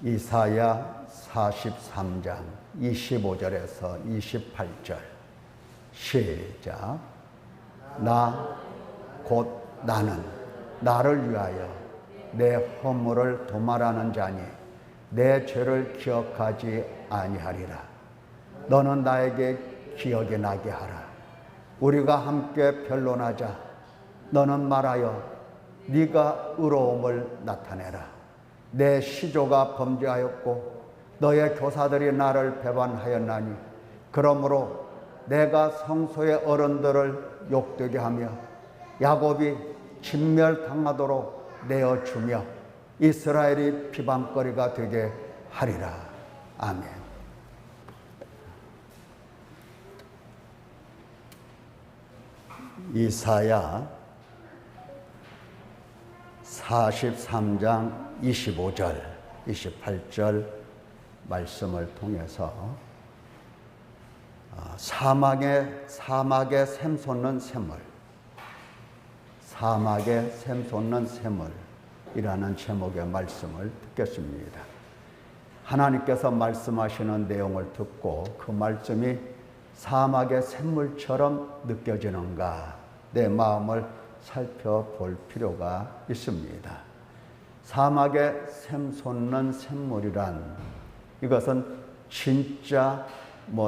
이사야 43장 25절에서 28절 시작. 나 곧 나는 나를 위하여 내 허물을 도말하는 자니 내 죄를 기억하지 아니하리라. 너는 나에게 기억이 나게 하라. 우리가 함께 변론하자. 너는 말하여 네가 의로움을 나타내라. 내 시조가 범죄하였고 너의 교사들이 나를 배반하였나니 그러므로 내가 성소의 어른들을 욕되게 하며 야곱이 진멸당하도록 내어주며 이스라엘이 비방거리가 되게 하리라. 아멘. 이사야 43장 25절, 28절 말씀을 통해서 사막에 샘솟는 샘물, 사막에 샘솟는 샘물이라는 제목의 말씀을 듣겠습니다. 하나님께서 말씀하시는 내용을 듣고 그 말씀이 사막의 샘물처럼 느껴지는가 내 마음을 살펴볼 필요가 있습니다. 사막에 샘솟는 샘물이란 이것은 진짜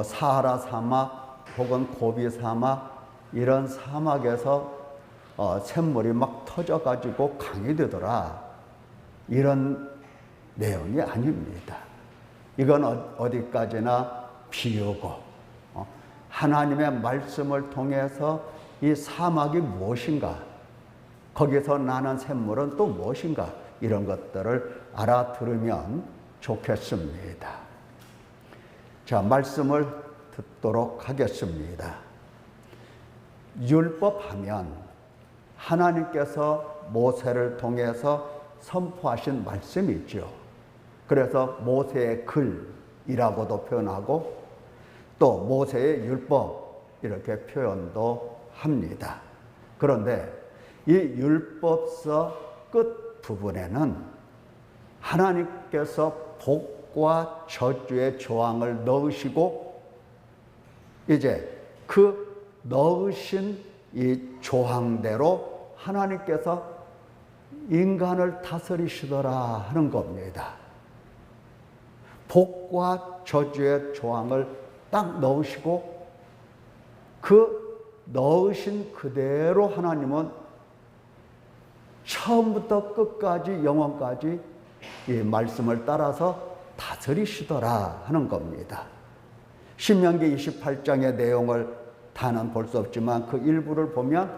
사하라 사막 혹은 고비 사막 이런 사막에서 샘물이 막 터져가지고 강이 되더라 이런 내용이 아닙니다. 이건 어디까지나 비유고 하나님의 말씀을 통해서 이 사막이 무엇인가, 거기서 나는 샘물은 또 무엇인가, 이런 것들을 알아들으면 좋겠습니다. 자, 말씀을 듣도록 하겠습니다. 율법하면 하나님께서 모세를 통해서 선포하신 말씀이 있죠. 그래서 모세의 글이라고도 표현하고 또 모세의 율법 이렇게 표현도 합니다. 그런데 이 율법서 끝 부분에는 하나님께서 복과 저주의 조항을 넣으시고 이제 그 넣으신 이 조항대로 하나님께서 인간을 다스리시더라 하는 겁니다. 복과 저주의 조항을 딱 넣으시고 그 넣으신 그대로 하나님은 처음부터 끝까지 영원까지 이 말씀을 따라서 다스리시더라 하는 겁니다. 신명기 28장의 내용을 다는 볼 수 없지만 그 일부를 보면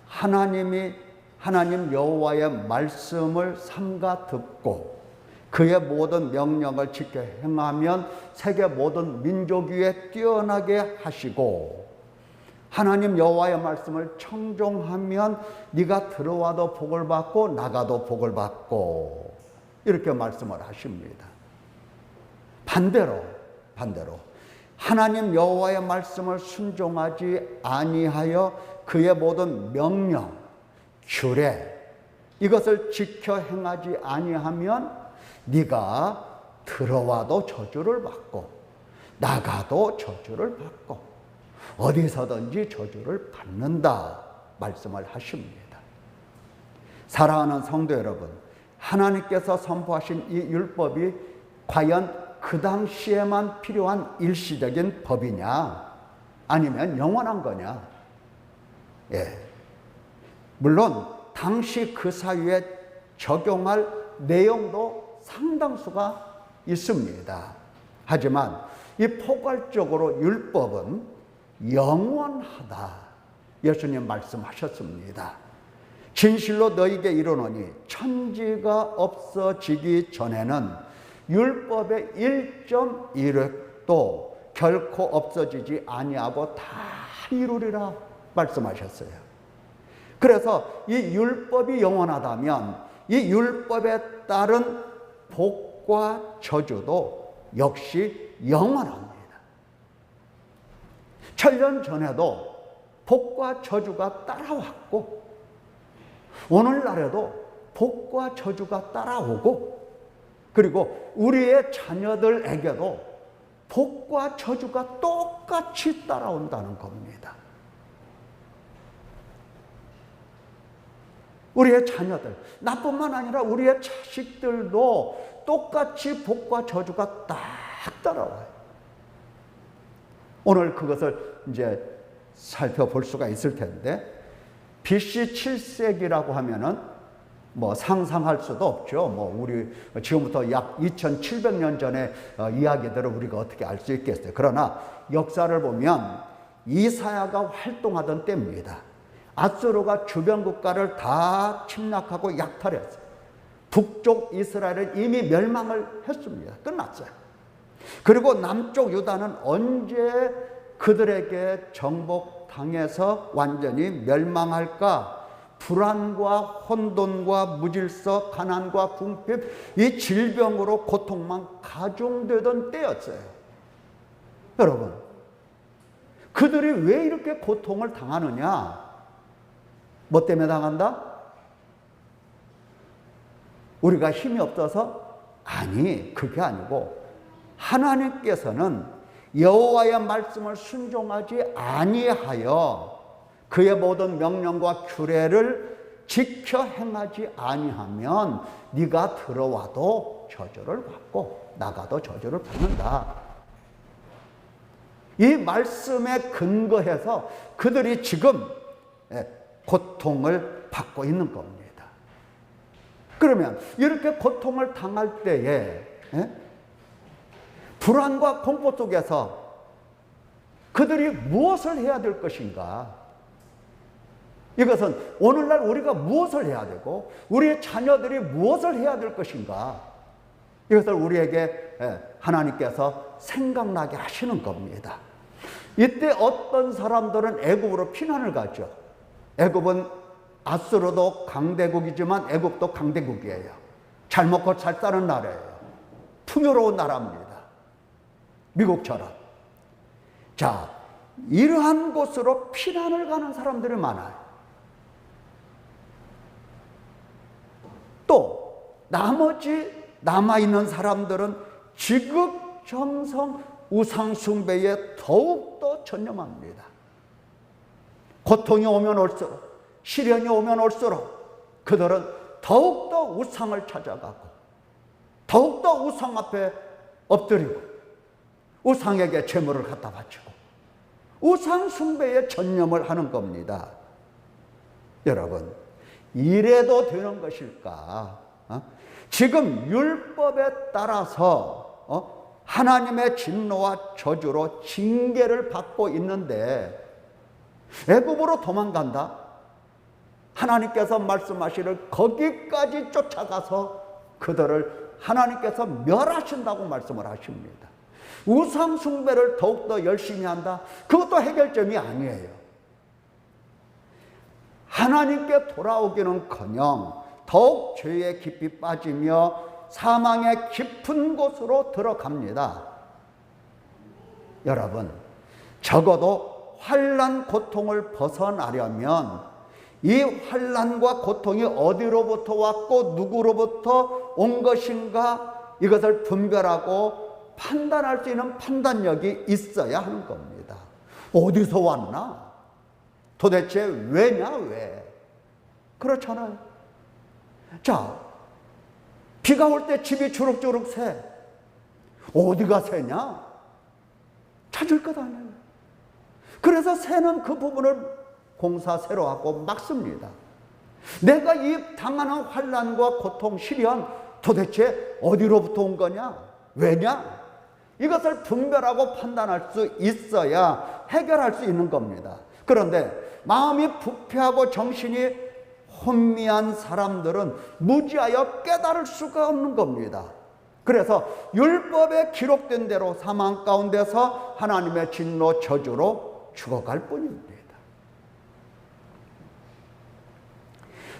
하나님 여호와의 말씀을 삼가 듣고 그의 모든 명령을 지켜 행하면 세계 모든 민족 위에 뛰어나게 하시고 하나님 여호와의 말씀을 청종하면 네가 들어와도 복을 받고 나가도 복을 받고 이렇게 말씀을 하십니다. 반대로 하나님 여호와의 말씀을 순종하지 아니하여 그의 모든 명령, 규례 이것을 지켜 행하지 아니하면 네가 들어와도 저주를 받고 나가도 저주를 받고 어디서든지 저주를 받는다 말씀을 하십니다. 사랑하는 성도 여러분, 하나님께서 선포하신 이 율법이 과연 그 당시에만 필요한 일시적인 법이냐 아니면 영원한 거냐? 물론 당시 그 사회에 적용할 내용도 상당수가 있습니다. 하지만 이 포괄적으로 율법은 영원하다. 예수님 말씀하셨습니다. 진실로 너희에게 이르노니 천지가 없어지기 전에는 율법의 1.1획도 결코 없어지지 아니하고 다 이루리라 말씀하셨어요. 그래서 이 율법이 영원하다면 이 율법에 따른 복과 저주도 역시 영원합니다. 천년 전에도 복과 저주가 따라왔고 오늘날에도 복과 저주가 따라오고 그리고 우리의 자녀들에게도 복과 저주가 똑같이 따라온다는 겁니다. 우리의 자녀들, 나뿐만 아니라 우리의 자식들도 똑같이 복과 저주가 딱 따라와요. 오늘 그것을 이제 살펴볼 수가 있을 텐데, BC 7세기라고 하면은 뭐 상상할 수도 없죠. 뭐 우리 지금부터 약 2700년 전의 이야기들을 우리가 어떻게 알 수 있겠어요. 그러나 역사를 보면 이사야가 활동하던 때입니다. 아수르가 주변 국가를 다 침략하고 약탈했어요. 북쪽 이스라엘은 이미 멸망을 했습니다. 끝났어요. 그리고 남쪽 유다는 언제 그들에게 정복당해서 완전히 멸망할까? 불안과 혼돈과 무질서, 가난과 궁핍, 이 질병으로 고통만 가중되던 때였어요. 여러분, 그들이 왜 이렇게 고통을 당하느냐? 뭐 때문에 당한다? 우리가 힘이 없어서? 아니, 그게 아니고 하나님께서는 여호와의 말씀을 순종하지 아니하여 그의 모든 명령과 규례를 지켜 행하지 아니하면 네가 들어와도 저주를 받고 나가도 저주를 받는다. 이 말씀에 근거해서 그들이 지금 고통을 받고 있는 겁니다. 그러면 이렇게 고통을 당할 때에 불안과 공포 속에서 그들이 무엇을 해야 될 것인가? 이것은 오늘날 우리가 무엇을 해야 되고 우리의 자녀들이 무엇을 해야 될 것인가? 이것을 우리에게 하나님께서 생각나게 하시는 겁니다. 이때 어떤 사람들은 애굽으로 피난을 가죠. 애굽은 아수르도 강대국이지만 애굽도 강대국이에요. 잘 먹고 잘 사는 나라예요. 풍요로운 나라입니다. 미국처럼. 자, 이러한 곳으로 피난을 가는 사람들이 많아요. 또 나머지 남아있는 사람들은 지극정성 우상숭배에 더욱더 전념합니다. 고통이 오면 올수록, 시련이 오면 올수록 그들은 더욱더 우상을 찾아가고 더욱더 우상 앞에 엎드리고 우상에게 제물을 갖다 바치고 우상숭배에 전념을 하는 겁니다. 여러분, 이래도 되는 것일까? 지금 율법에 따라서 하나님의 진노와 저주로 징계를 받고 있는데 애굽으로 도망간다? 하나님께서 말씀하시를 거기까지 쫓아가서 그들을 하나님께서 멸하신다고 말씀을 하십니다. 우상 숭배를 더욱더 열심히 한다? 그것도 해결점이 아니에요. 하나님께 돌아오기는커녕 더욱 죄에 깊이 빠지며 사망의 깊은 곳으로 들어갑니다. 여러분, 적어도 환난 고통을 벗어나려면 이 환난과 고통이 어디로부터 왔고 누구로부터 온 것인가, 이것을 분별하고 판단할 수 있는 판단력이 있어야 하는 겁니다. 어디서 왔나? 도대체 왜냐, 왜? 그렇잖아요. 자, 비가 올 때 집이 주룩주룩 새. 어디가 새냐? 찾을 것 아니에요. 그래서 새는 그 부분을 공사새로 하고 막습니다. 내가 이 당하는 환난과 고통, 시련 도대체 어디로부터 온 거냐? 왜냐? 이것을 분별하고 판단할 수 있어야 해결할 수 있는 겁니다. 그런데 마음이 부패하고 정신이 혼미한 사람들은 무지하여 깨달을 수가 없는 겁니다. 그래서 율법에 기록된 대로 사망 가운데서 하나님의 진노 저주로 죽어갈 뿐입니다.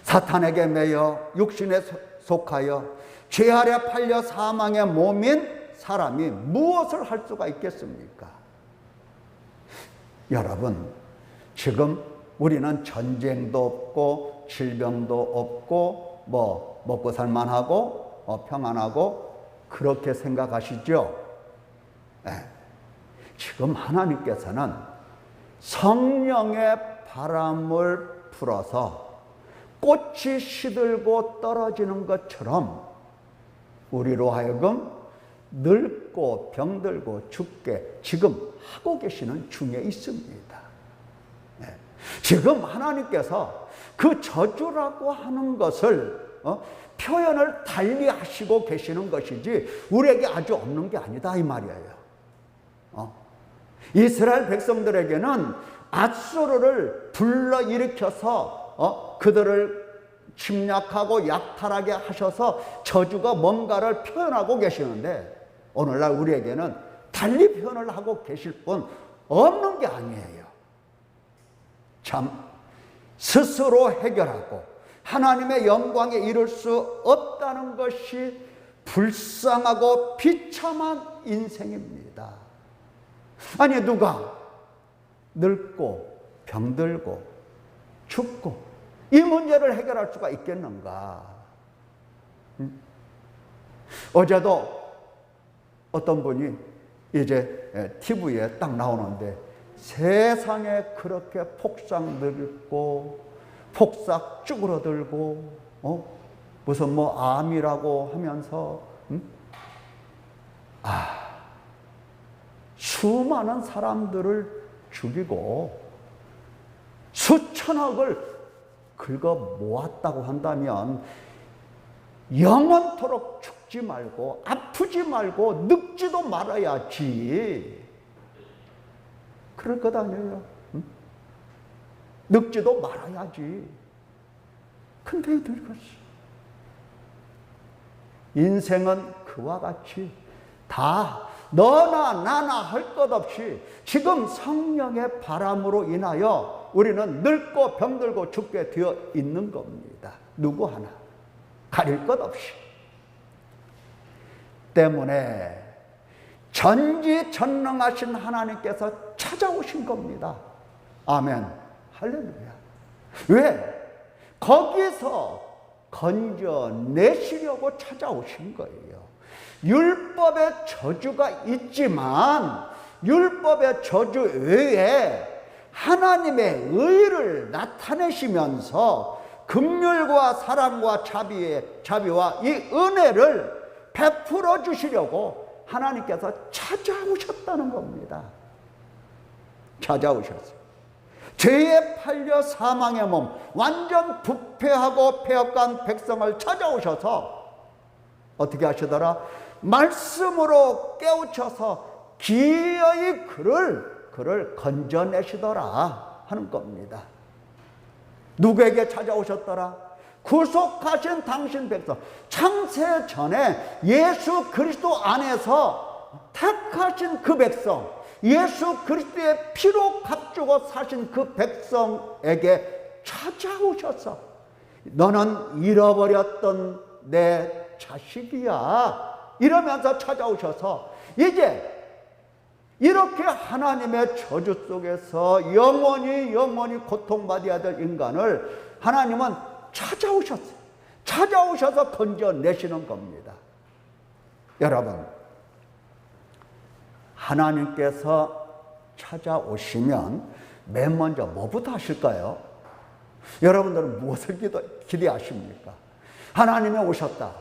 사탄에게 매여 육신에 속하여 죄 아래 팔려 사망의 몸인 사람이 무엇을 할 수가 있겠습니까? 여러분, 지금 우리는 전쟁도 없고 질병도 없고 뭐 먹고 살만하고 평안하고 그렇게 생각하시죠? 네. 지금 하나님께서는 성령의 바람을 불어서 꽃이 시들고 떨어지는 것처럼 우리로 하여금 늙고 병들고 죽게 지금 하고 계시는 중에 있습니다. 네. 지금 하나님께서 그 저주라고 하는 것을 표현을 달리 하시고 계시는 것이지 우리에게 아주 없는 게 아니다 이 말이에요. 이스라엘 백성들에게는 앗수르를 불러일으켜서 그들을 침략하고 약탈하게 하셔서 저주가 뭔가를 표현하고 계시는데 오늘날 우리에게는 달리 표현을 하고 계실 분 없는 게 아니에요. 참 스스로 해결하고 하나님의 영광에 이를 수 없다는 것이 불쌍하고 비참한 인생입니다. 아니 누가 늙고 병들고 죽고 이 문제를 해결할 수가 있겠는가? 어제도 어떤 분이 이제 TV에 딱 나오는데 세상에 그렇게 폭삭 늙고 폭삭 쭈그러들고 무슨 뭐 암이라고 하면서 수많은 사람들을 죽이고 수천억을 긁어 모았다고 한다면 영원토록 죽지 말고 아프지 말고 늙지도 말아야지. 그럴 것 아니에요. 응? 늙지도 말아야지. 근데 늙었어. 인생은 그와 같이 다 너나 나나 할 것 없이 지금 성령의 바람으로 인하여 우리는 늙고 병들고 죽게 되어 있는 겁니다. 누구 하나 가릴 것 없이. 때문에 전지전능하신 하나님께서 찾아오신 겁니다. 아멘. 할렐루야. 왜? 거기서 건져내시려고 찾아오신 거예요. 율법의 저주가 있지만 율법의 저주 외에 하나님의 의를 나타내시면서 긍휼과 사랑과 자비와 이 은혜를 베풀어 주시려고 하나님께서 찾아오셨다는 겁니다. 찾아오셨어요. 죄에 팔려 사망의 몸, 완전 부패하고 폐역한 백성을 찾아오셔서 어떻게 하시더라? 말씀으로 깨우쳐서 기어이 그를 건져내시더라 하는 겁니다. 누구에게 찾아오셨더라? 구속하신 당신 백성, 창세 전에 예수 그리스도 안에서 택하신 그 백성, 예수 그리스도의 피로 값주고 사신 그 백성에게 찾아오셔서 너는 잃어버렸던 내 자식이야 이러면서 찾아오셔서 이제 이렇게 하나님의 저주 속에서 영원히 고통받아야 될 인간을 하나님은 찾아오셨어요. 찾아오셔서 건져내시는 겁니다. 여러분, 하나님께서 찾아오시면 맨 먼저 뭐부터 하실까요? 여러분들은 무엇을 기대하십니까? 하나님이 오셨다.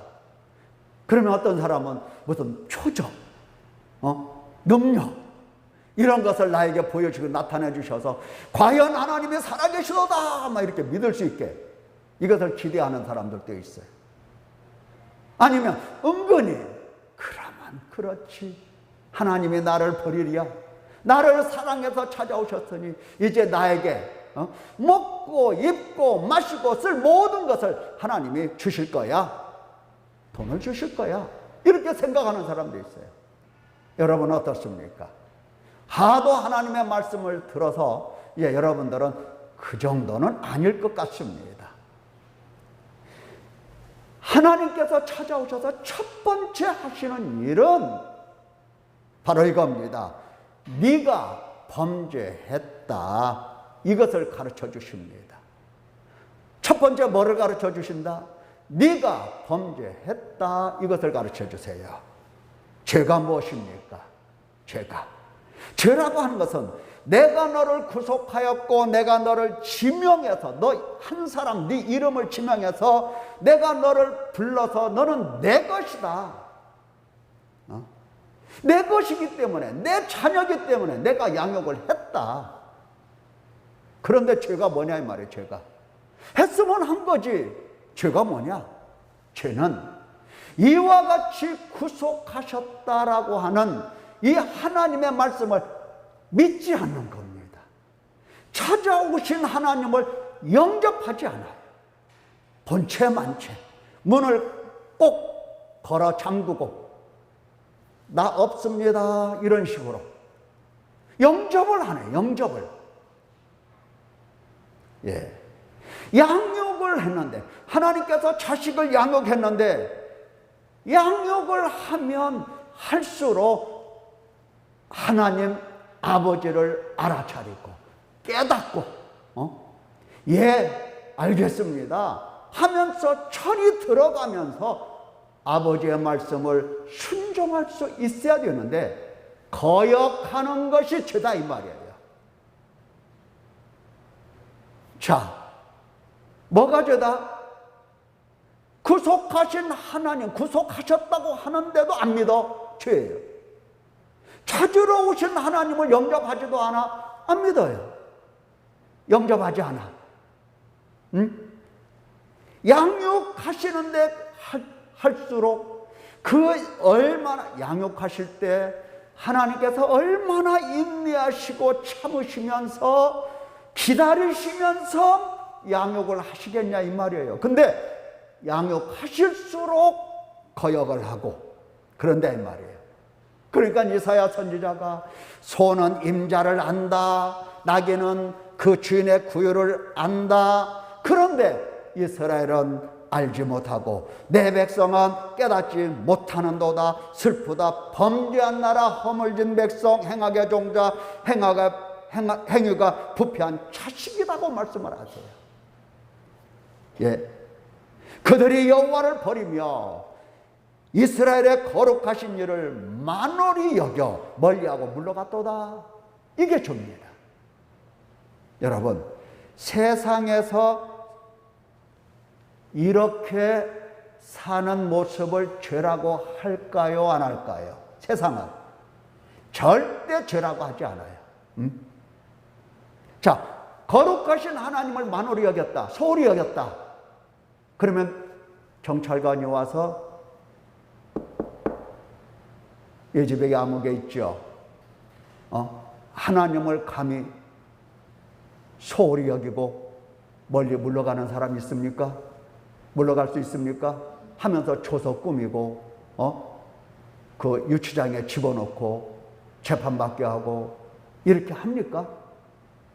그러면 어떤 사람은 무슨 표적, 능력 이런 것을 나에게 보여주고 나타내 주셔서 과연 하나님이 살아계시도다 막 이렇게 믿을 수 있게 이것을 기대하는 사람들도 있어요. 아니면 은근히 그러면 그렇지, 하나님이 나를 버리랴, 나를 사랑해서 찾아오셨으니 이제 나에게 먹고 입고 마시고 쓸 모든 것을 하나님이 주실 거야, 돈을 주실 거야, 이렇게 생각하는 사람도 있어요. 여러분 어떻습니까? 하도 하나님의 말씀을 들어서 여러분들은 그 정도는 아닐 것 같습니다. 하나님께서 찾아오셔서 첫 번째 하시는 일은 바로 이겁니다. 네가 범죄했다, 이것을 가르쳐 주십니다. 첫 번째 뭐를 가르쳐 주신다? 네가 범죄했다, 이것을 가르쳐 주세요. 죄가 무엇입니까? 죄라고 하는 것은 내가 너를 구속하였고 내가 너를 지명해서 너 한 사람 네 이름을 지명해서 내가 너를 불러서 너는 내 것이다. 내 것이기 때문에 내 자녀이기 때문에 내가 양육을 했다. 그런데 죄가 뭐냐 이 말이에요. 죄가 했으면 한 거지. 죄가 뭐냐? 죄는 이와 같이 구속하셨다라고 하는 이 하나님의 말씀을 믿지 않는 겁니다. 찾아오신 하나님을 영접하지 않아요. 본체 만체 문을 꼭 걸어 잠그고 나 없습니다 이런 식으로 영접을 하네. 영접을. 예. 양육을 했는데 하나님께서 자식을 양육했는데 양육을 하면 할수록 하나님 아버지를 알아차리고 깨닫고 예 알겠습니다 하면서 철이 들어가면서 아버지의 말씀을 순종할 수 있어야 되는데 거역하는 것이 죄다 이 말이에요. 자, 뭐가 죄다? 구속하신 하나님, 구속하셨다고 하는데도 안 믿어. 죄예요. 찾으러 오신 하나님을 영접하지도 않아. 안 믿어요. 영접하지 않아. 응? 양육하시는데 할수록 그 얼마나 양육하실 때 하나님께서 얼마나 인내하시고 참으시면서 기다리시면서 양육을 하시겠냐 이 말이에요. 근데 양육하실수록 거역을 하고 그런데 이 말이에요. 그러니까 이사야 선지자가 소는 임자를 안다, 나귀는 그 주인의 구유를 안다. 그런데 이스라엘은 알지 못하고 내 백성은 깨닫지 못하는도다. 슬프다. 범죄한 나라, 허물진 백성, 행악의 종자, 행위가 부패한 자식이라고 말씀을 하세요. 예, 그들이 여호와를 버리며 이스라엘의 거룩하신 일을 만홀히 여겨 멀리하고 물러갔도다. 이게 죄입니다. 여러분, 세상에서 이렇게 사는 모습을 죄라고 할까요? 안 할까요? 세상은 절대 죄라고 하지 않아요. 자, 거룩하신 하나님을 만홀히 여겼다, 소홀히 여겼다. 그러면 경찰관이 와서 이 집에 아무개 있죠. 하나님을 감히 소홀히 여기고 멀리 물러가는 사람이 있습니까? 물러갈 수 있습니까? 하면서 조서 꾸미고 그 유치장에 집어넣고 재판받게 하고 이렇게 합니까?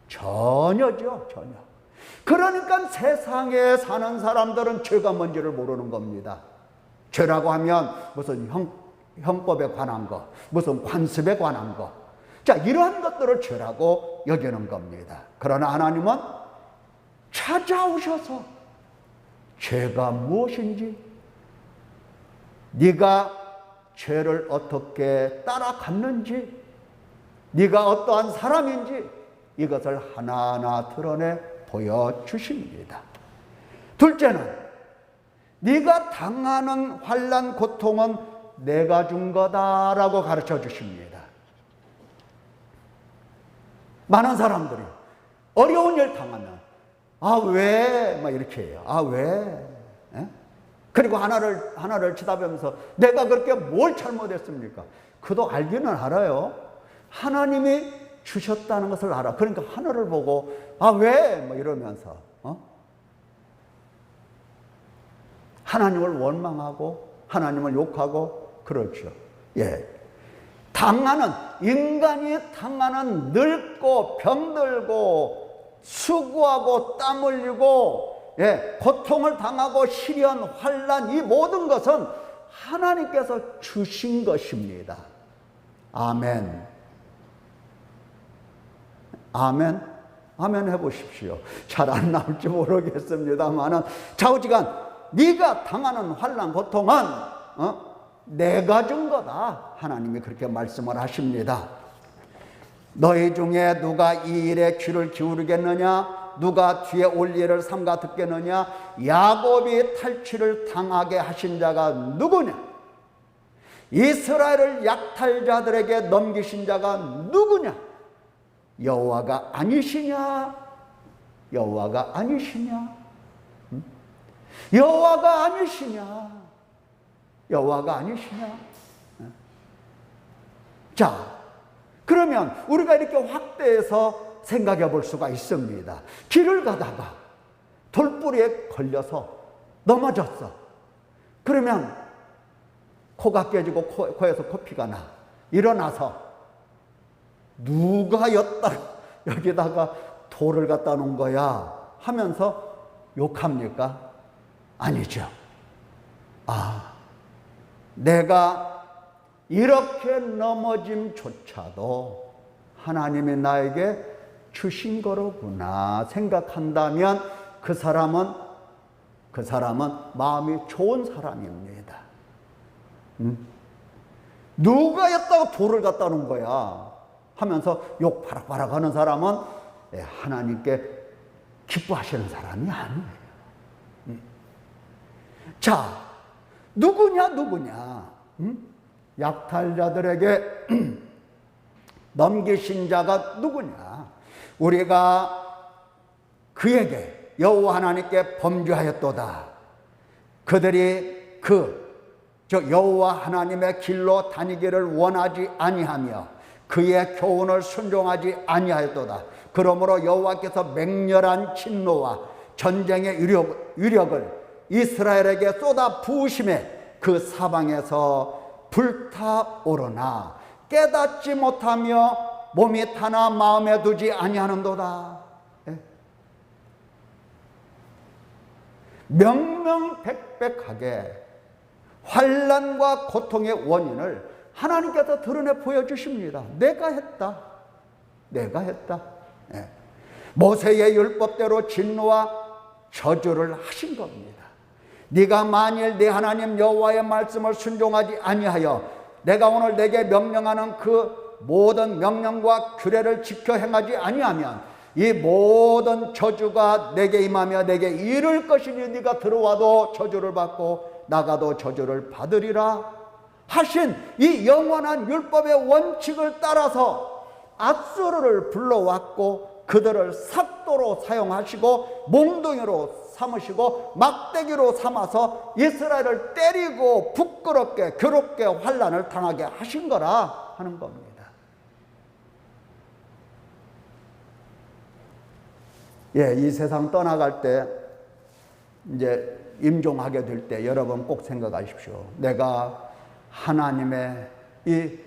전혀죠. 전혀. 그러니까 세상에 사는 사람들은 죄가 뭔지를 모르는 겁니다. 죄라고 하면 무슨 형법에 관한 거, 무슨 관습에 관한 거. 자, 이러한 것들을 죄라고 여기는 겁니다. 그러나 하나님은 찾아오셔서 죄가 무엇인지, 네가 죄를 어떻게 따라갔는지, 네가 어떠한 사람인지 이것을 하나하나 드러내 보여주십니다. 둘째는 네가 당하는 환난 고통은 내가 준 거다라고 가르쳐 주십니다. 많은 사람들이 어려운 일 당하면 왜? 막 이렇게 해요. 왜? 에? 그리고 하나를 쳐다보면서 내가 그렇게 뭘 잘못했습니까? 그도 알기는 알아요. 하나님이 주셨다는 것을 알아. 그러니까 하늘을 보고 왜? 뭐 이러면서 하나님을 원망하고 하나님을 욕하고 그렇죠. 예. 인간이 당하는 늙고 병들고 수고하고 땀 흘리고 고통을 당하고 시련, 환난 이 모든 것은 하나님께서 주신 것입니다. 아멘. 아멘. 아멘 해보십시오. 잘 안 나올지 모르겠습니다만은 좌우지간 네가 당하는 환난 고통은 내가 준 거다. 하나님이 그렇게 말씀을 하십니다. 너희 중에 누가 이 일에 귀를 기울이겠느냐? 누가 뒤에 올 일을 삼가 듣겠느냐? 야곱이 탈취를 당하게 하신 자가 누구냐? 이스라엘을 약탈자들에게 넘기신 자가 누구냐? 여호와가 아니시냐? 여호와가 아니시냐? 여호와가 아니시냐? 여호와가 아니시냐? 자, 그러면 우리가 이렇게 확대해서 생각해 볼 수가 있습니다. 길을 가다가 돌뿌리에 걸려서 넘어졌어. 그러면 코가 깨지고 코에서 코피가 나. 일어나서 누가 여기다가 돌을 갖다 놓은 거야 하면서 욕합니까? 아니죠. 내가 이렇게 넘어짐조차도 하나님이 나에게 주신 거로구나 생각한다면 그 사람은 마음이 좋은 사람입니다. 누가 였다고 돌을 갖다 놓은 거야 하면서 욕 바락바락 하는 사람은 하나님께 기뻐하시는 사람이 아니에요. 자, 누구냐? 약탈자들에게 넘기신 자가 누구냐? 우리가 그에게 여호와 하나님께 범죄하였도다. 그들이 여호와 하나님의 길로 다니기를 원하지 아니하며 그의 교훈을 순종하지 아니하였도다. 그러므로 여호와께서 맹렬한 진노와 전쟁의 위력을 이스라엘에게 쏟아 부으심에 그 사방에서 불타오르나 깨닫지 못하며 몸이 타나 마음에 두지 아니하는도다. 명명백백하게 환난과 고통의 원인을 하나님께서 드러내 보여주십니다. 내가 했다. 모세의 율법대로 진노와 저주를 하신 겁니다. 네가 만일 네 하나님 여호와의 말씀을 순종하지 아니하여 내가 오늘 내게 명령하는 그 모든 명령과 규례를 지켜 행하지 아니하면 이 모든 저주가 내게 임하며 내게 이를 것이니 네가 들어와도 저주를 받고 나가도 저주를 받으리라 하신 이 영원한 율법의 원칙을 따라서 앗수르를 불러왔고 그들을 삭도로 사용하시고 몽둥이로 삼으시고 막대기로 삼아서 이스라엘을 때리고 부끄럽게 괴롭게 환난을 당하게 하신 거라 하는 겁니다. 이 세상 떠나갈 때 이제 임종하게 될 때 여러분 꼭 생각하십시오. 내가 하나님의 이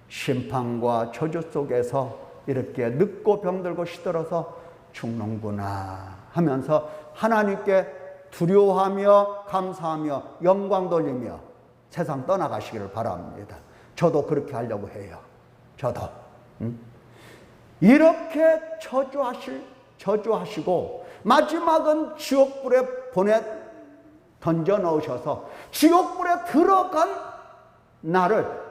심판과 저주 속에서 이렇게 늙고 병들고 시들어서 죽는구나 하면서 하나님께 두려워하며 감사하며 영광 돌리며 세상 떠나가시기를 바랍니다. 저도 그렇게 하려고 해요. 저도 이렇게 저주하시고 마지막은 지옥불에 던져 넣으셔서 지옥불에 들어간 나를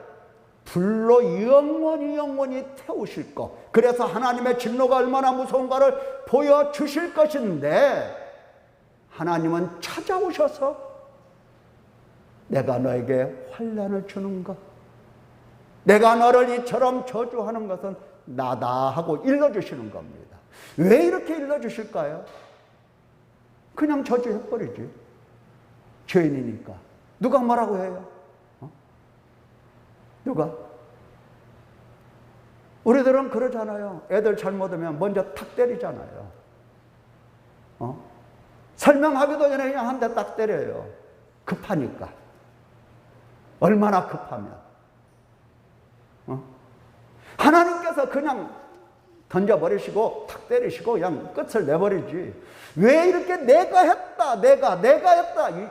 불로 영원히 태우실 것. 그래서 하나님의 진노가 얼마나 무서운가를 보여주실 것인데 하나님은 찾아오셔서 내가 너에게 환난을 주는 것, 내가 너를 이처럼 저주하는 것은 나다 하고 일러주시는 겁니다. 왜 이렇게 일러주실까요? 그냥 저주해버리지. 죄인이니까. 누가 뭐라고 해요? 누가? 우리들은 그러잖아요. 애들 잘못하면 먼저 탁 때리잖아요. 설명하기도 전에 그냥 한 대 딱 때려요. 급하니까. 얼마나 급하면. 하나님께서 그냥 던져버리시고 탁 때리시고 그냥 끝을 내버리지. 왜 이렇게 내가 했다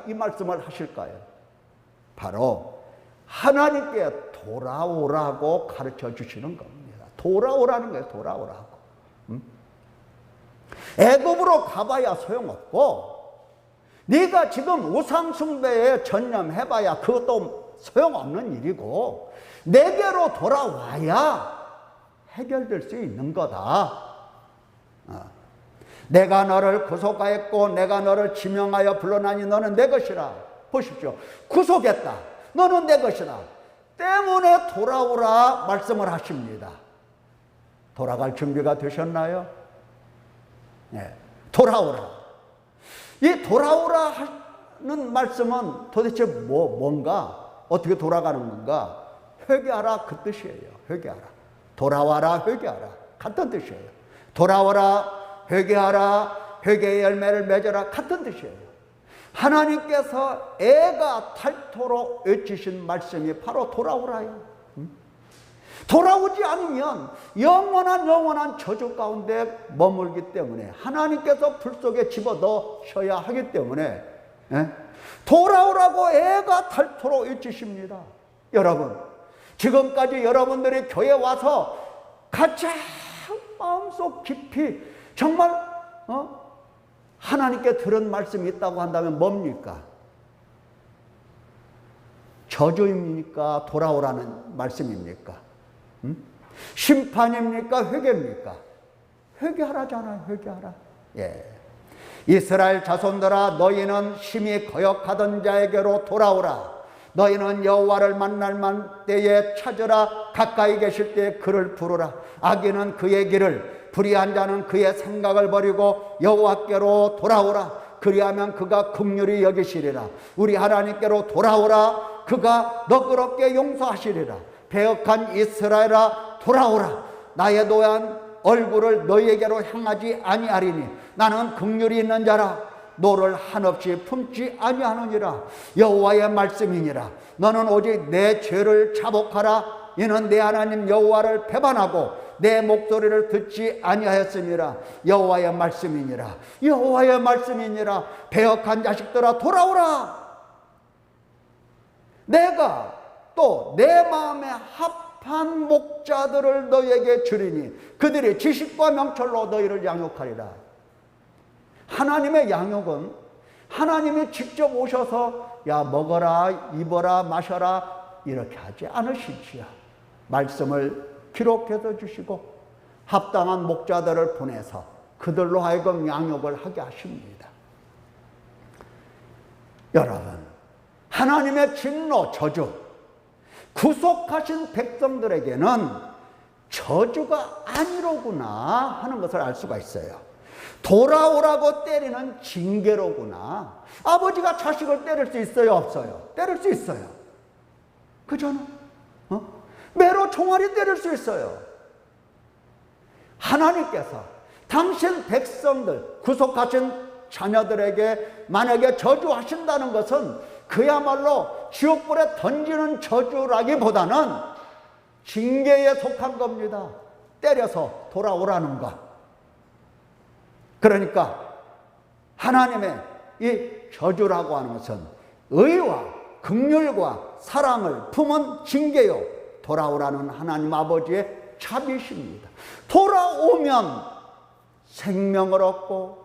이 말씀을 하실까요? 바로 하나님께 돌아오라고 가르쳐 주시는 겁니다. 돌아오라는 거예요. 돌아오라고. 애굽으로 가봐야 소용없고 네가 지금 우상 숭배에 전념해봐야 그것도 소용없는 일이고 내게로 돌아와야 해결될 수 있는 거다. 내가 너를 구속하였고 내가 너를 지명하여 불러나니 너는 내 것이라. 보십시오. 구속했다. 너는 내 것이다. 때문에 돌아오라 말씀을 하십니다. 돌아갈 준비가 되셨나요? 네. 돌아오라. 이 돌아오라 하는 말씀은 도대체 뭔가? 어떻게 돌아가는 건가? 회개하라 그 뜻이에요. 회개하라. 돌아와라 회개하라 같은 뜻이에요. 돌아와라 회개하라 회개의 열매를 맺어라 같은 뜻이에요. 하나님께서 애가 닳도록 외치신 말씀이 바로 돌아오라요. 돌아오지 않으면 영원한 저주 가운데 머물기 때문에 하나님께서 불 속에 집어넣으셔야 하기 때문에 돌아오라고 애가 닳도록 외치십니다. 여러분, 지금까지 여러분들이 교회 와서 가장 마음속 깊이 정말 하나님께 들은 말씀이 있다고 한다면 뭡니까? 저주입니까? 돌아오라는 말씀입니까? 심판입니까? 회개입니까? 회개하라잖아요. 회개하라. 예. 이스라엘 자손들아 너희는 심히 거역하던 자에게로 돌아오라. 너희는 여호와를 만날 때에 찾으라. 가까이 계실 때에 그를 부르라. 악인은 그의 길을, 불의한 자는 그의 생각을 버리고 여호와께로 돌아오라. 그리하면 그가 긍휼히 여기시리라. 우리 하나님께로 돌아오라. 그가 너그럽게 용서하시리라. 배역한 이스라엘아 돌아오라. 나의 노한 얼굴을 너희에게로 향하지 아니하리니 나는 긍휼이 있는 자라. 너를 한없이 품지 아니하느니라. 여호와의 말씀이니라. 너는 오직 내 죄를 자복하라. 이는 내 하나님 여호와를 배반하고 내 목소리를 듣지 아니하였음이라. 여호와의 말씀이니라. 여호와의 말씀이니라. 배역한 자식들아 돌아오라. 내가 또 내 마음에 합한 목자들을 너희에게 주리니 그들이 지식과 명철로 너희를 양육하리라. 하나님의 양육은 하나님이 직접 오셔서 야 먹어라 입어라 마셔라 이렇게 하지 않으시지요. 말씀을 기록해서 주시고 합당한 목자들을 보내서 그들로 하여금 양육을 하게 하십니다. 여러분, 하나님의 진노 저주, 구속하신 백성들에게는 저주가 아니로구나 하는 것을 알 수가 있어요. 돌아오라고 때리는 징계로구나. 아버지가 자식을 때릴 수 있어요? 없어요? 때릴 수 있어요. 그잖아. 매로 총알이 때릴 수 있어요. 하나님께서 당신 백성들, 구속하신 자녀들에게 만약에 저주하신다는 것은 그야말로 지옥불에 던지는 저주라기보다는 징계에 속한 겁니다. 때려서 돌아오라는 것. 그러니까 하나님의 이 저주라고 하는 것은 의와 긍휼과 사랑을 품은 징계요. 돌아오라는 하나님 아버지의 자비십니다. 돌아오면 생명을 얻고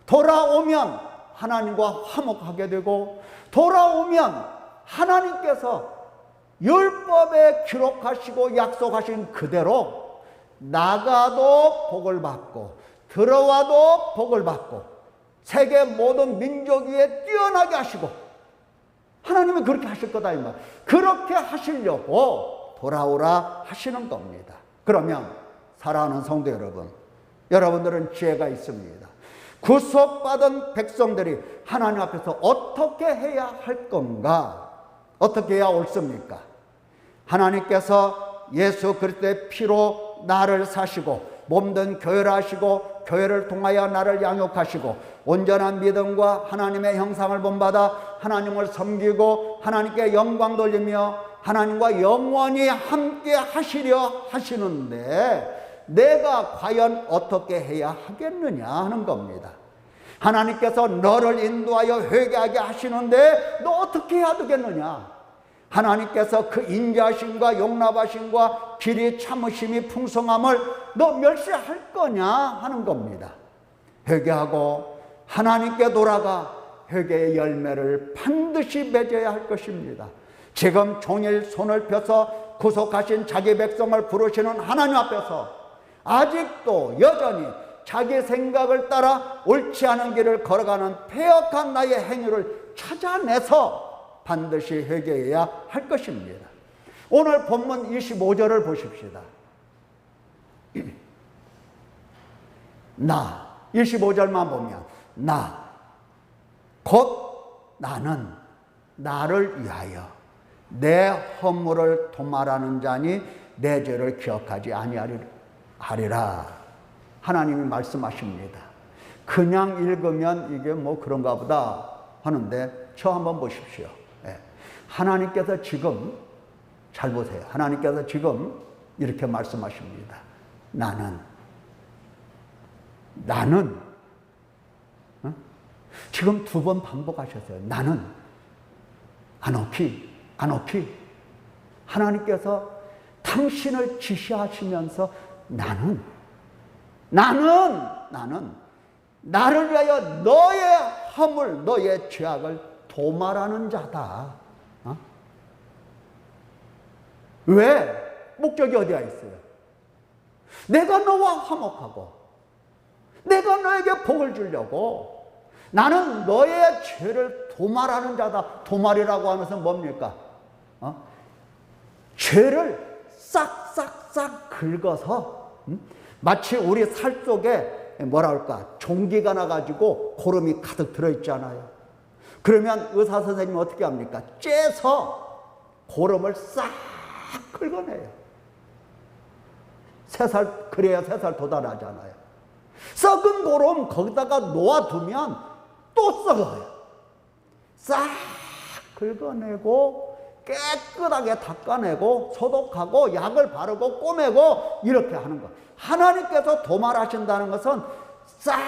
돌아오면 하나님과 화목하게 되고 돌아오면 하나님께서 율법에 기록하시고 약속하신 그대로 나가도 복을 받고 들어와도 복을 받고 세계 모든 민족 위에 뛰어나게 하시고 하나님은 그렇게 하실 거다 이 말. 그렇게 하시려고 돌아오라 하시는 겁니다. 그러면 사랑하는 성도 여러분, 여러분들은 지혜가 있습니다. 구속받은 백성들이 하나님 앞에서 어떻게 해야 할 건가? 어떻게 해야 옳습니까? 하나님께서 예수 그리스도의 피로 나를 사시고 몸된 교회를 하시고 교회를 통하여 나를 양육하시고 온전한 믿음과 하나님의 형상을 본받아 하나님을 섬기고 하나님께 영광 돌리며 하나님과 영원히 함께 하시려 하시는데 내가 과연 어떻게 해야 하겠느냐 하는 겁니다. 하나님께서 너를 인도하여 회개하게 하시는데 너 어떻게 해야 되겠느냐? 하나님께서 그 인자하심과 용납하심과 길이 참으심이 풍성함을 너 멸시할 거냐 하는 겁니다. 회개하고 하나님께 돌아가 회개의 열매를 반드시 맺어야 할 것입니다. 지금 종일 손을 펴서 구속하신 자기 백성을 부르시는 하나님 앞에서 아직도 여전히 자기 생각을 따라 옳지 않은 길을 걸어가는 패역한 나의 행위를 찾아내서 반드시 회개해야 할 것입니다. 오늘 본문 25절을 보십시다. 나, 25절만 보면 곧 나는 나를 위하여 내 허물을 도말하는 자니 내 죄를 기억하지 아니하리라. 하나님이 말씀하십니다. 그냥 읽으면 이게 뭐 그런가 보다 하는데 저 한번 보십시오. 하나님께서 지금 잘 보세요. 하나님께서 지금 이렇게 말씀하십니다. 나는 지금 2번 반복하셨어요. 나는 아노키 하나님께서 당신을 지시하시면서 나는 나를 위하여 너의 허물 너의 죄악을 도말하는 자다. 왜? 목적이 어디에 있어요? 내가 너와 화목하고 내가 너에게 복을 주려고 나는 너의 죄를 도말하는 자다. 도말이라고 하면서 뭡니까? 죄를 싹싹싹 긁어서 마치 우리 살 속에 뭐라 할까? 종기가 나가지고 고름이 가득 들어있잖아요. 그러면 의사 선생님이 어떻게 합니까? 째서 고름을 싹 긁어내요. 그래야 3살 도달하잖아요. 썩은 고름 거기다가 놓아두면 또 썩어요. 싹 긁어내고 깨끗하게 닦아내고 소독하고 약을 바르고 꼬매고 이렇게 하는 것. 하나님께서 도말하신다는 것은 싹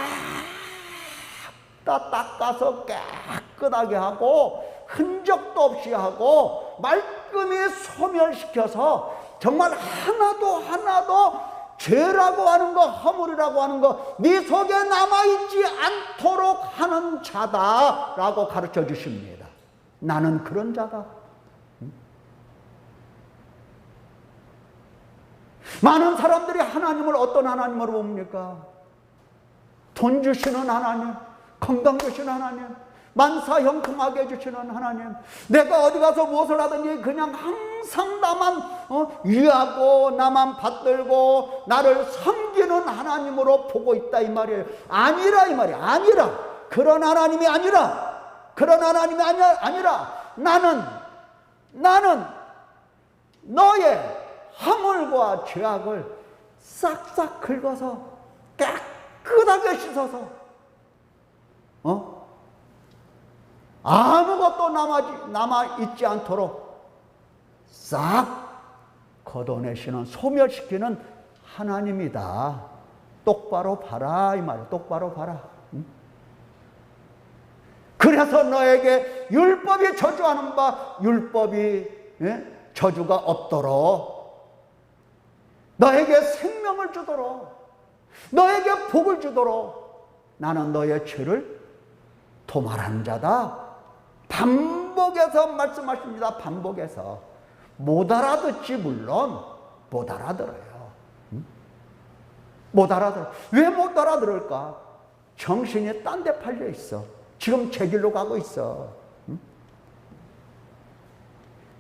다 닦아서 깨끗하게 하고 흔적도 없이 하고 말끔히 소멸시켜서 정말 하나도 죄라고 하는 거, 허물이라고 하는 거, 네 속에 남아있지 않도록 하는 자다라고 가르쳐 주십니다. 나는 그런 자다. 많은 사람들이 하나님을 어떤 하나님으로 봅니까? 돈 주시는 하나님, 건강 주시는 하나님, 만사 형통하게 해주시는 하나님, 내가 어디 가서 무엇을 하든지 그냥 항상 나만 위하고 나만 받들고 나를 섬기는 하나님으로 보고 있다 이 말이에요. 아니라 이 말이에요. 아니라 그런 하나님이 아니라 나는 너의 허물과 죄악을 싹싹 긁어서 깨끗하게 씻어서 아무것도 남아있지 않도록 싹 걷어내시는, 소멸시키는 하나님이다. 똑바로 봐라 이 말이에요. 똑바로 봐라. 그래서 너에게 율법이 저주하는 바 율법이 저주가 없도록, 너에게 생명을 주도록, 너에게 복을 주도록 나는 너의 죄를 도말한 자다. 반복해서 말씀하십니다. 반복해서. 못 알아듣지. 물론 못 알아들어요. 못 알아들어. 왜 못 알아들을까? 정신이 딴 데 팔려 있어. 지금 제 길로 가고 있어.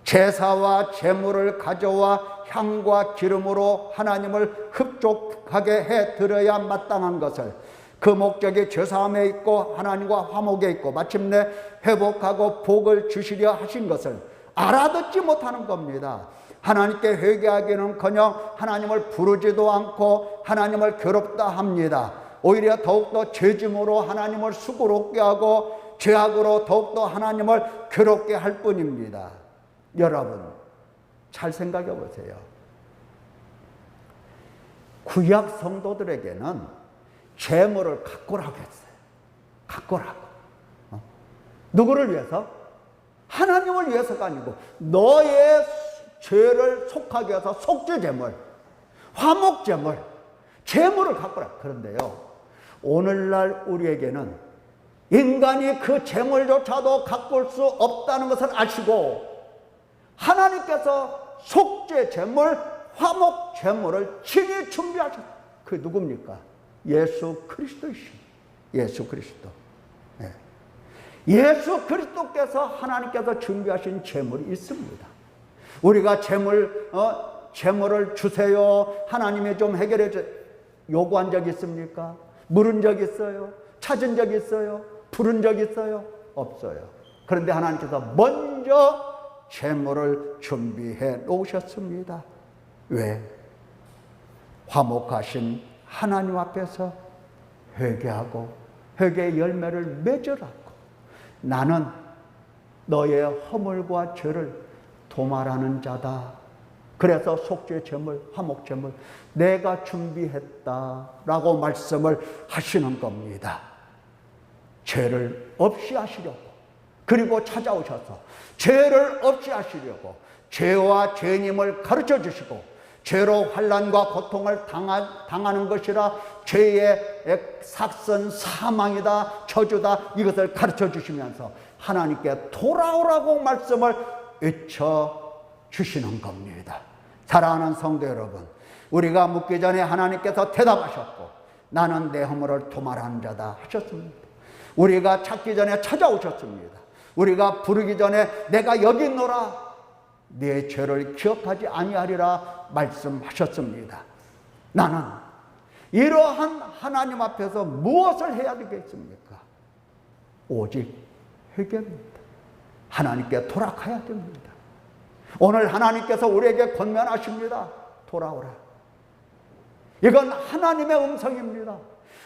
제사와 제물을 가져와 향과 기름으로 하나님을 흡족하게 해드려야 마땅한 것을, 그 목적이 죄사함에 있고 하나님과 화목에 있고 마침내 회복하고 복을 주시려 하신 것을 알아듣지 못하는 겁니다. 하나님께 회개하기는커녕 하나님을 부르지도 않고 하나님을 괴롭다 합니다. 오히려 더욱더 죄짐으로 하나님을 수고롭게 하고 죄악으로 더욱더 하나님을 괴롭게 할 뿐입니다. 여러분 잘 생각해 보세요. 구약 성도들에게는 재물을 갖고라고 했어요. 갖고라고. 누구를 위해서? 하나님을 위해서가 아니고 너의 죄를 속하게 해서 속죄제물, 화목제물, 재물을 갖고라. 그런데요, 오늘날 우리에게는 인간이 그 재물조차도 가꿀 수 없다는 것을 아시고 하나님께서 속죄 제물, 화목 제물을 친히 준비하셨다. 그 누굽니까? 예수 그리스도이십니다. 예수 그리스도. 네. 예수 그리스도께서 하나님께서 준비하신 제물이 있습니다. 우리가 제물을 주세요. 하나님이 좀 해결해 줘. 요구한 적 있습니까? 물은 적 있어요? 찾은 적 있어요? 부른 적 있어요? 없어요. 그런데 하나님께서 먼저 제물을 준비해 놓으셨습니다. 왜? 화목하신 하나님 앞에서 회개하고 회개의 열매를 맺으라고. 나는 너의 허물과 죄를 도말하는 자다. 그래서 속죄 제물, 화목 제물 내가 준비했다라고 말씀을 하시는 겁니다. 죄를 없이 하시려고, 그리고 찾아오셔서 죄를 없이 하시려고 죄와 죄님을 가르쳐 주시고, 죄로 환난과 고통을 당하는 것이라 죄의 삭선 사망이다, 저주다, 이것을 가르쳐 주시면서 하나님께 돌아오라고 말씀을 외쳐 주시는 겁니다. 사랑하는 성도 여러분, 우리가 묻기 전에 하나님께서 대답하셨고, 나는 내 허물을 도말하는 자다 하셨습니다. 우리가 찾기 전에 찾아오셨습니다. 우리가 부르기 전에 내가 여기 있노라, 내 죄를 기억하지 아니하리라 말씀하셨습니다. 나는 이러한 하나님 앞에서 무엇을 해야 되겠습니까? 오직 회개입니다. 하나님께 돌아가야 됩니다. 오늘 하나님께서 우리에게 권면하십니다. 돌아오라. 이건 하나님의 음성입니다.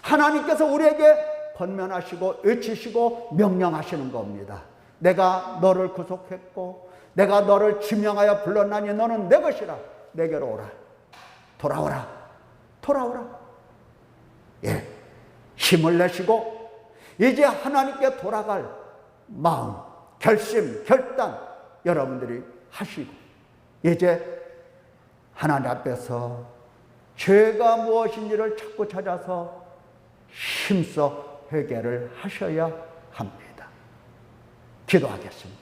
하나님께서 우리에게 권면하시고 외치시고 명령하시는 겁니다. 내가 너를 구속했고 내가 너를 지명하여 불렀나니 너는 내 것이라. 내게로 오라. 돌아오라. 돌아오라. 예, 힘을 내시고 이제 하나님께 돌아갈 마음, 결심, 결단 여러분들이 하시고, 이제 하나님 앞에서 죄가 무엇인지를 찾고 찾아서 힘써 회개를 하셔야 합니다. 기도하겠습니다.